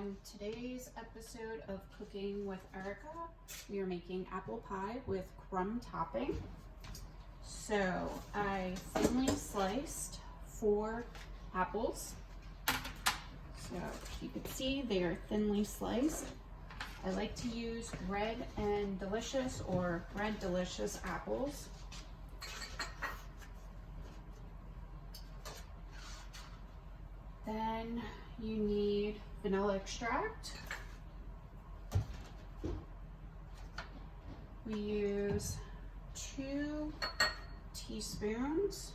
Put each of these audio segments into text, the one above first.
On today's episode of Cooking with Erica, we are making apple pie with crumb topping. So I thinly sliced 4 apples. So you can see they are thinly sliced. I like to use Red and Delicious or Red Delicious apples. Then you need vanilla extract. We use 2 teaspoons.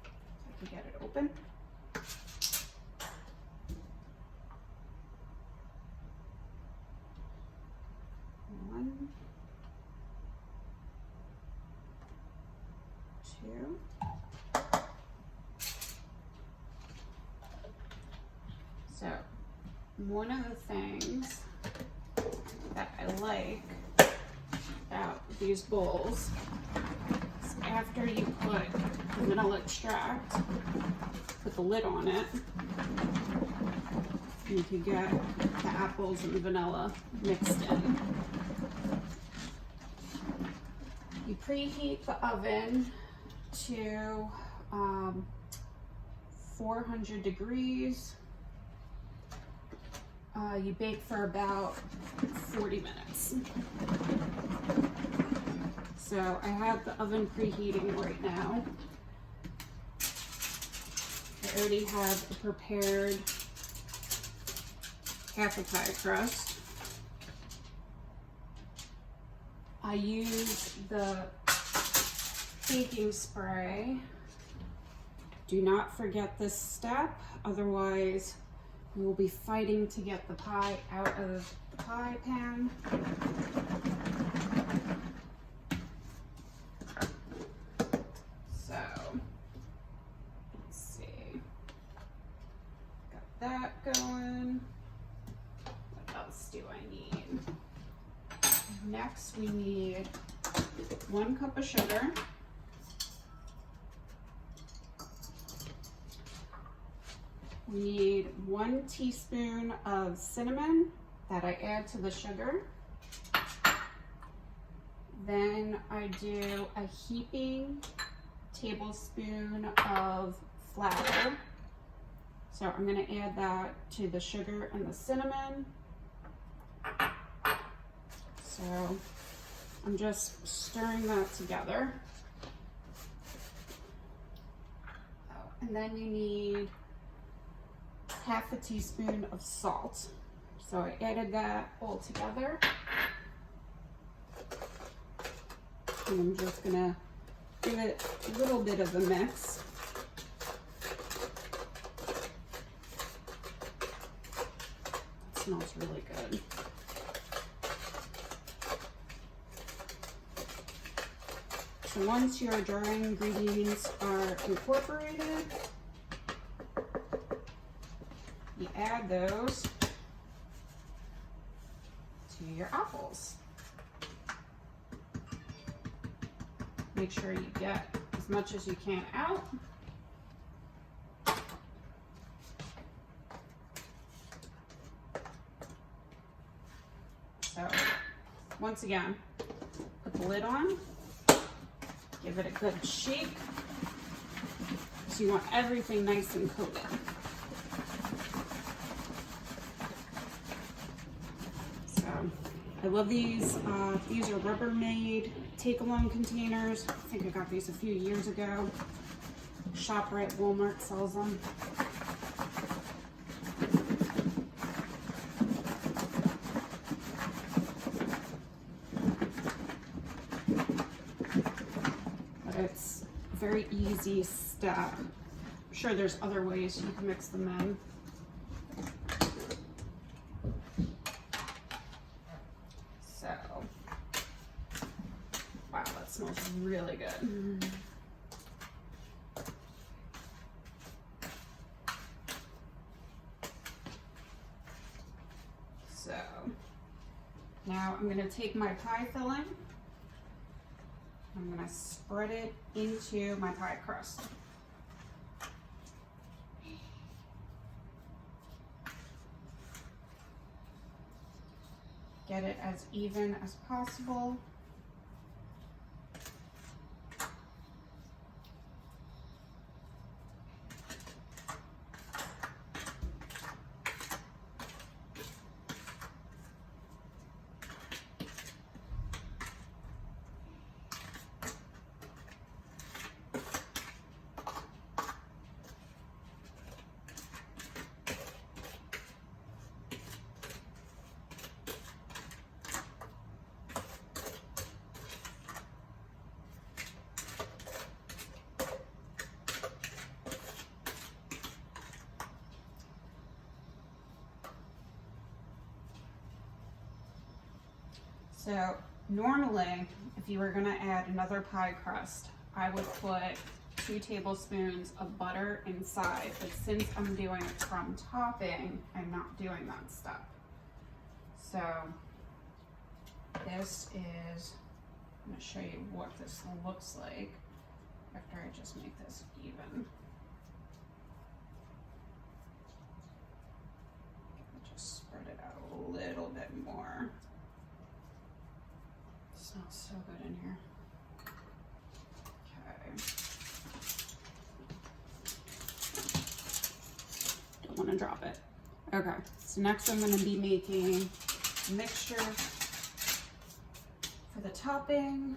I can get it open. One, 2. So, one of the things that I like about these bowls is after you put the vanilla extract, put the lid on it, you can get the apples and the vanilla mixed in. You preheat the oven to 400 degrees. You bake for about 40 minutes. So I have the oven preheating right now. I already have a prepared half a pie crust. I use the baking spray. Do not forget this step, otherwise we will be fighting to get the pie out of the pie pan. So, let's see. Got that going. What else do I need? Next, we need 1 cup of sugar. We need 1 teaspoon of cinnamon that I add to the sugar. Then I do a heaping tablespoon of flour. So I'm going to add that to the sugar and the cinnamon. So I'm just stirring that together. Oh, and then you need half a teaspoon of salt. So I added that all together. And I'm just gonna give it a little bit of a mix. It smells really good. So once your dry ingredients are incorporated, you add those to your apples. Make sure you get as much as you can out. So, once again, put the lid on, give it a good shake. So you want everything nice and coated. I love these. These are Rubbermaid take-along containers. I think I got these a few years ago. ShopRite, Walmart sells them. But it's a very easy step. I'm sure there's other ways you can mix them in. Smells really good. So now I'm going to take my pie filling. I'm going to spread it into my pie crust. get it as even as possible. So normally, if you were gonna add another pie crust, I would put 2 tablespoons of butter inside, but since I'm doing a crumb topping, I'm not doing that step. So this is, I'm gonna show you what this looks like after I just make this even. Just spread it out a little bit more. Smells so good in here. Okay. Don't want to drop it. Okay, so next I'm going to be making a mixture for the topping.